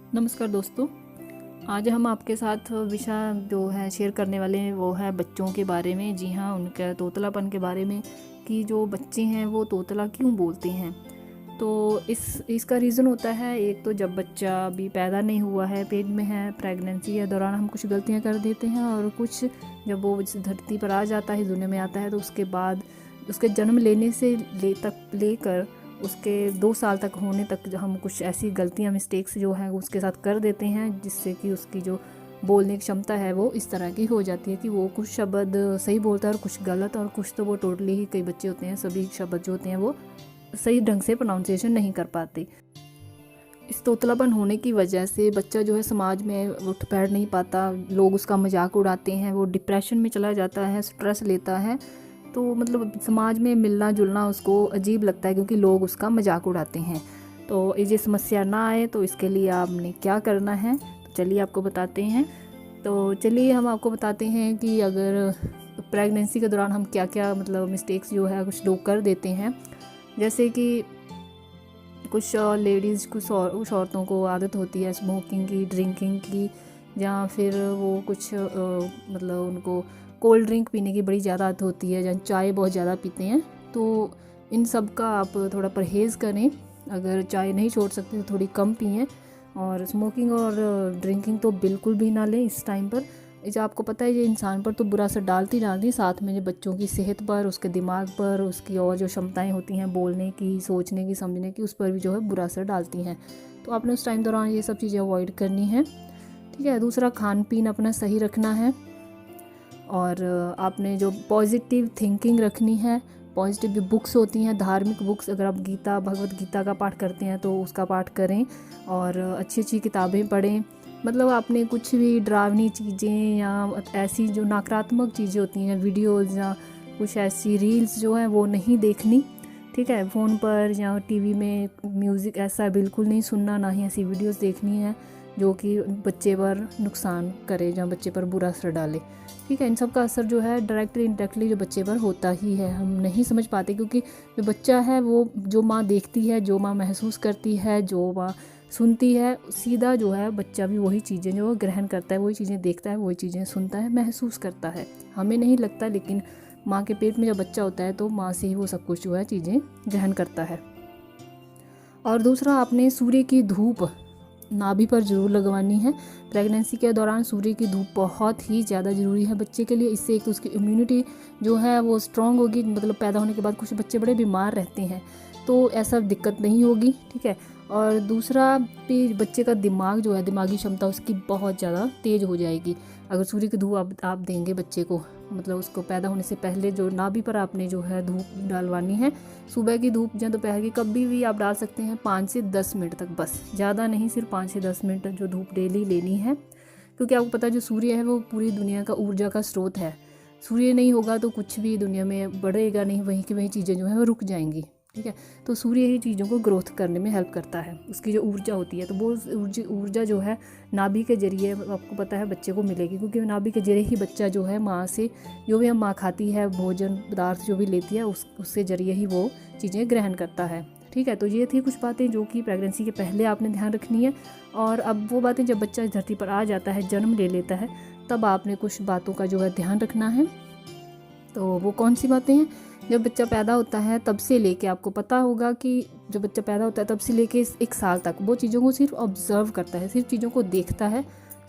नमस्कार दोस्तों। आज हम आपके साथ विषय जो है शेयर करने वाले हैं वो है बच्चों के बारे में। जी हाँ, उनके तोतलापन के बारे में कि जो बच्चे हैं वो तोतला क्यों बोलते हैं। तो इसका रीज़न होता है, एक तो जब बच्चा अभी पैदा नहीं हुआ है, पेट में है, प्रेगनेंसी के दौरान हम कुछ गलतियां कर देते हैं, और कुछ जब वो इस धरती पर आ जाता है, दुनिया में आता है, तो उसके बाद उसके जन्म लेने से लेकर उसके 2 साल तक होने तक जो हम कुछ ऐसी गलतियां, मिस्टेक्स जो है उसके साथ कर देते हैं, जिससे कि उसकी जो बोलने की क्षमता है वो इस तरह की हो जाती है कि वो कुछ शब्द सही बोलता है और कुछ गलत, और कुछ तो वो टोटली ही, कई बच्चे होते हैं सभी शब्द जो होते हैं वो सही ढंग से प्रोनाउंसिएशन नहीं कर पाते। इस तोतलापन होने की वजह से बच्चा जो है समाज में उठ बैठ नहीं पाता, लोग उसका मजाक उड़ाते हैं, वो डिप्रेशन में चला जाता है, स्ट्रेस लेता है। तो मतलब समाज में मिलना जुलना उसको अजीब लगता है, क्योंकि लोग उसका मजाक उड़ाते हैं। तो ये समस्या ना आए तो इसके लिए आपने क्या करना है, तो चलिए आपको बताते हैं। तो चलिए हम आपको बताते हैं कि अगर प्रेगनेंसी के दौरान हम क्या क्या मतलब मिस्टेक्स जो है कुछ लोग कर देते हैं। जैसे कि कुछ लेडीज़, कुछ औरतों को आदत होती है स्मोकिंग की, ड्रिंकिंग की, या फिर वो कुछ मतलब उनको कोल्ड ड्रिंक पीने की बड़ी ज़्यादा आदत होती है, या चाय बहुत ज़्यादा पीते हैं। तो इन सब का आप थोड़ा परहेज़ करें। अगर चाय नहीं छोड़ सकते तो थोड़ी कम पिएं, और स्मोकिंग और ड्रिंकिंग तो बिल्कुल भी ना लें इस टाइम पर। जो आपको पता है ये इंसान पर तो बुरा असर डालती साथ में जो बच्चों की सेहत पर, उसके दिमाग पर, उसकी और जो क्षमताएं होती हैं बोलने की, सोचने की, समझने की, उस पर भी जो है बुरा असर डालती हैं। तो आपने उस टाइम दौरान ये सब चीज़ें अवॉइड करनी है, ठीक है। दूसरा, खान पीन अपना सही रखना है, और आपने जो पॉजिटिव थिंकिंग रखनी है। पॉजिटिव जो बुक्स होती हैं, धार्मिक बुक्स, अगर आप गीता, भगवत गीता का पाठ करते हैं तो उसका पाठ करें, और अच्छी अच्छी किताबें पढ़ें। मतलब आपने कुछ भी डरावनी चीज़ें या ऐसी जो नकारात्मक चीज़ें होती हैं, वीडियोज़ या कुछ ऐसी रील्स जो हैं वो नहीं देखनी, ठीक है। फ़ोन पर या टीवी में म्यूज़िक ऐसा बिल्कुल नहीं सुनना, ना ही ऐसी वीडियोज़ देखनी है जो कि बच्चे पर नुकसान करे या बच्चे पर बुरा असर डाले, ठीक है। इन सब का असर जो है डायरेक्टली इनडायरेक्टली जो बच्चे पर होता ही है, हम नहीं समझ पाते, क्योंकि जो बच्चा है वो जो माँ देखती है, जो माँ महसूस करती है, जो माँ सुनती है, सीधा जो है बच्चा भी वही चीज़ें जो ग्रहण करता है, वही चीज़ें देखता है, वही चीज़ें सुनता है, महसूस करता है। हमें नहीं लगता, लेकिन माँ के पेट में जब बच्चा होता है तो माँ से ही वो सब कुछ जो है चीज़ें ग्रहण करता है। और दूसरा, आपने सूर्य की धूप नाभि पर ज़रूर लगवानी है। प्रेगनेंसी के दौरान सूर्य की धूप बहुत ही ज़्यादा ज़रूरी है बच्चे के लिए। इससे एक तो उसकी इम्यूनिटी जो है वो स्ट्रॉन्ग होगी, मतलब पैदा होने के बाद कुछ बच्चे बड़े बीमार रहते हैं, तो ऐसा दिक्कत नहीं होगी, ठीक है। और दूसरा भी, बच्चे का दिमाग जो है, दिमागी क्षमता उसकी बहुत ज़्यादा तेज़ हो जाएगी अगर सूर्य की धूप आप देंगे बच्चे को। मतलब उसको पैदा होने से पहले जो नाभि पर आपने जो है धूप डालवानी है, सुबह की धूप या दोपहर की, कभी भी आप डाल सकते हैं, 5 से 10 मिनट तक, बस ज़्यादा नहीं, सिर्फ 5 से 10 मिनट जो धूप डेली लेनी है। क्योंकि आपको पता है जो सूर्य है वो पूरी दुनिया का ऊर्जा का स्रोत है। सूर्य नहीं होगा तो कुछ भी दुनिया में बढ़ेगा नहीं, वहीं की वहीं चीज़ें जो है वो रुक जाएंगी, ठीक है। तो सूर्य ही चीज़ों को ग्रोथ करने में हेल्प करता है, उसकी जो ऊर्जा होती है, तो वो ऊर्जा जो है नाभि के जरिए आपको पता है बच्चे को मिलेगी, क्योंकि नाभि के जरिए ही बच्चा जो है माँ से, जो भी हम माँ खाती है भोजन पदार्थ जो भी लेती है, उससे जरिए ही वो चीज़ें ग्रहण करता है, ठीक है। तो ये थी कुछ बातें जो कि प्रेगनेंसी के पहले आपने ध्यान रखनी है। और अब वो बातें, जब बच्चा इस धरती पर आ जाता है, जन्म ले लेता है, तब आपने कुछ बातों का जो है ध्यान रखना है। तो वो कौन सी बातें हैं? जब बच्चा पैदा होता है तब से लेके, आपको पता होगा कि जब बच्चा पैदा होता है तब से लेके 1 साल तक वो चीज़ों को सिर्फ ऑब्जर्व करता है, सिर्फ चीज़ों को देखता है,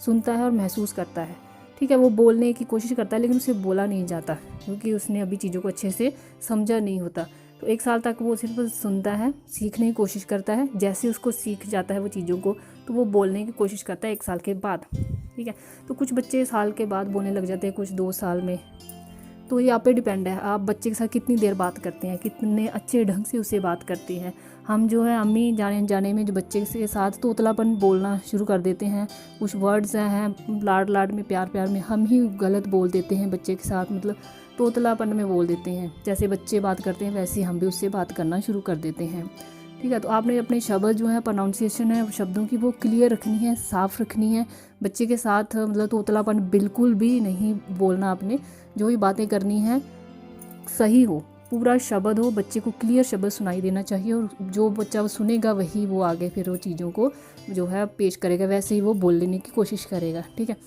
सुनता है और महसूस करता है, ठीक है। वो बोलने की कोशिश करता है, लेकिन उसे बोला नहीं जाता, क्योंकि उसने अभी चीज़ों को अच्छे से समझा नहीं होता। तो 1 साल तक वो सिर्फ सुनता है, सीखने की कोशिश करता है। जैसे उसको सीख जाता है वो चीज़ों को, तो वो बोलने की कोशिश करता है 1 साल के बाद, ठीक है। तो कुछ बच्चे साल के बाद बोलने लग जाते हैं, कुछ 2 साल में। तो ये आप पे डिपेंड है, आप बच्चे के साथ कितनी देर बात करते हैं, कितने अच्छे ढंग से उसे बात करते हैं। हम जो है अम्मी जाने जाने में जो बच्चे के साथ तोतलापन बोलना शुरू कर देते हैं, कुछ वर्ड्स हैं लाड लाड में, प्यार प्यार में हम ही गलत बोल देते हैं बच्चे के साथ, मतलब तोतलापन में बोल देते हैं। जैसे बच्चे बात करते हैं वैसे हम भी उससे बात करना शुरू कर देते हैं, ठीक है। तो आपने अपने शब्द जो है, प्रोनाउंसिएशन है शब्दों की, वो क्लियर रखनी है, साफ़ रखनी है। बच्चे के साथ मतलब तोतलापन बिल्कुल भी नहीं बोलना आपने। जो भी बातें करनी है सही हो, पूरा शब्द हो, बच्चे को क्लियर शब्द सुनाई देना चाहिए, और जो बच्चा वो सुनेगा वही वो आगे फिर वो चीज़ों को जो है पेश करेगा, वैसे ही वो बोल लेने की कोशिश करेगा। ठीक है।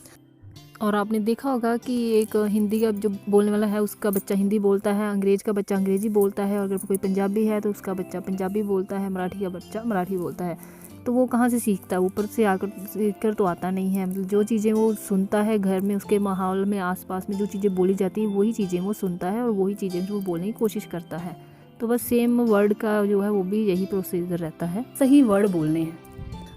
और आपने देखा होगा कि एक हिंदी का जो बोलने वाला है उसका बच्चा हिंदी बोलता है, अंग्रेज़ का बच्चा अंग्रेज़ी बोलता है, और अगर कोई पंजाबी है तो उसका बच्चा पंजाबी बोलता है, मराठी का बच्चा मराठी बोलता है। तो वो कहाँ से सीखता है? ऊपर से आकर सीख कर तो आता नहीं है। मतलब जो चीज़ें वो सुनता है घर में, उसके माहौल में, आसपास में जो चीज़ें बोली जाती हैं वही चीज़ें वो सुनता है और वही चीज़ें वो बोलने की कोशिश करता है। तो बस सेम वर्ड का जो है वो भी यही प्रोसीजर रहता है, सही वर्ड बोलने हैं।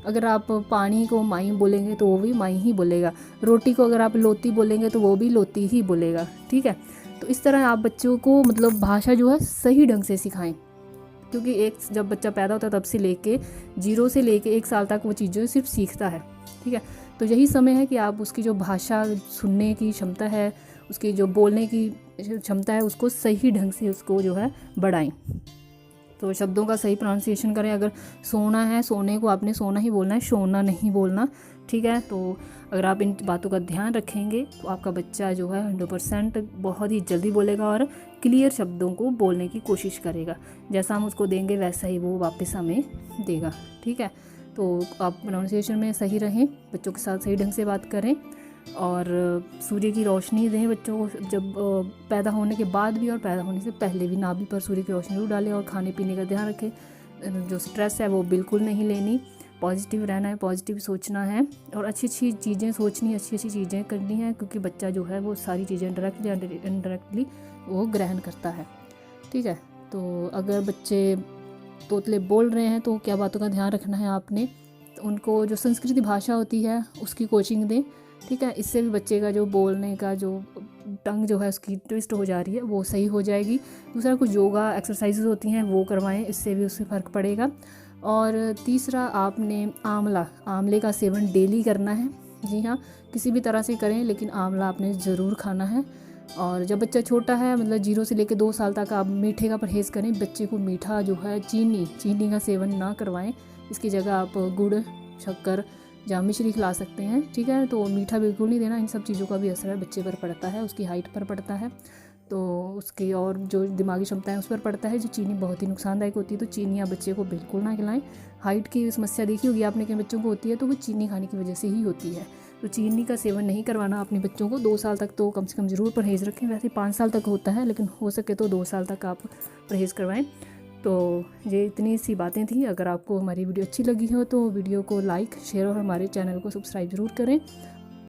अगर आप पानी को माई बोलेंगे तो वो भी माई ही बोलेगा, रोटी को अगर आप लोती बोलेंगे तो वो भी लोती ही बोलेगा। ठीक है। तो इस तरह आप बच्चों को मतलब भाषा जो है सही ढंग से सिखाएं, क्योंकि एक जब बच्चा पैदा होता है तब से लेके 0 से लेके 1 साल तक वो चीज़ें सिर्फ सीखता है। ठीक है। तो यही समय है कि आप उसकी जो भाषा सुनने की क्षमता है, उसकी जो बोलने की क्षमता है, उसको सही ढंग से उसको जो है बढ़ाएं। तो शब्दों का सही प्रोनाउंसिएशन करें। अगर सोना है, सोने को आपने सोना ही बोलना है, सोना नहीं बोलना। ठीक है। तो अगर आप इन बातों का ध्यान रखेंगे तो आपका बच्चा जो है 100% बहुत ही जल्दी बोलेगा और क्लियर शब्दों को बोलने की कोशिश करेगा। जैसा हम उसको देंगे वैसा ही वो वापस हमें देगा। ठीक है। तो आप प्रोनाउंसिएशन में सही रहें, बच्चों के साथ सही ढंग से बात करें, और सूर्य की रोशनी दें बच्चों को, जब पैदा होने के बाद भी और पैदा होने से पहले भी नाभि पर सूर्य की रोशनी जरूर डालें। और खाने पीने का ध्यान रखें। जो स्ट्रेस है वो बिल्कुल नहीं लेनी, पॉजिटिव रहना है, पॉजिटिव सोचना है, और अच्छी अच्छी चीज़ें सोचनी, अच्छी अच्छी चीज़ें करनी है, क्योंकि बच्चा जो है वो सारी चीज़ें डायरेक्टली या इनडायरेक्टली वो ग्रहण करता है। ठीक है। तो अगर बच्चे तोतले बोल रहे हैं तो क्या बातों का ध्यान रखना है आपने? तो उनको जो संस्कृत भाषा होती है उसकी कोचिंग दें। ठीक है। इससे भी बच्चे का जो बोलने का जो टंग जो है उसकी ट्विस्ट हो जा रही है वो सही हो जाएगी। दूसरा, कुछ योगा एक्सरसाइजेज होती हैं वो करवाएं, इससे भी उससे फ़र्क पड़ेगा। और तीसरा, आपने आंवले का सेवन डेली करना है। जी हाँ, किसी भी तरह से करें लेकिन आंवला आपने ज़रूर खाना है। और जब बच्चा छोटा है, मतलब 0 से लेकर 2 साल तक, आप मीठे का परहेज़ करें। बच्चे को मीठा जो है चीनी का सेवन ना करवाएं। इसकी जगह आप गुड़, शक्कर या मिश्री खिला सकते हैं। ठीक है। तो मीठा बिल्कुल नहीं देना। इन सब चीज़ों का भी असर बच्चे पर पड़ता है, उसकी हाइट पर पड़ता है, तो उसकी और जो दिमागी क्षमता है उस पर पड़ता है। जो चीनी बहुत ही नुकसानदायक होती है, तो चीनी आप बच्चे को बिल्कुल ना खिलाएं। हाइट की समस्या देखी होगी आपने कि बच्चों को होती है, तो वो चीनी खाने की वजह से ही होती है। तो चीनी का सेवन नहीं करवाना अपने बच्चों को। 2 साल तक तो कम से कम ज़रूर परहेज़ रखें। वैसे 5 साल तक होता है, लेकिन हो सके तो 2 साल तक आप परहेज़ करवाएं। तो ये इतनी सी बातें थी। अगर आपको हमारी वीडियो अच्छी लगी हो तो वीडियो को लाइक, शेयर और हमारे चैनल को सब्सक्राइब ज़रूर करें।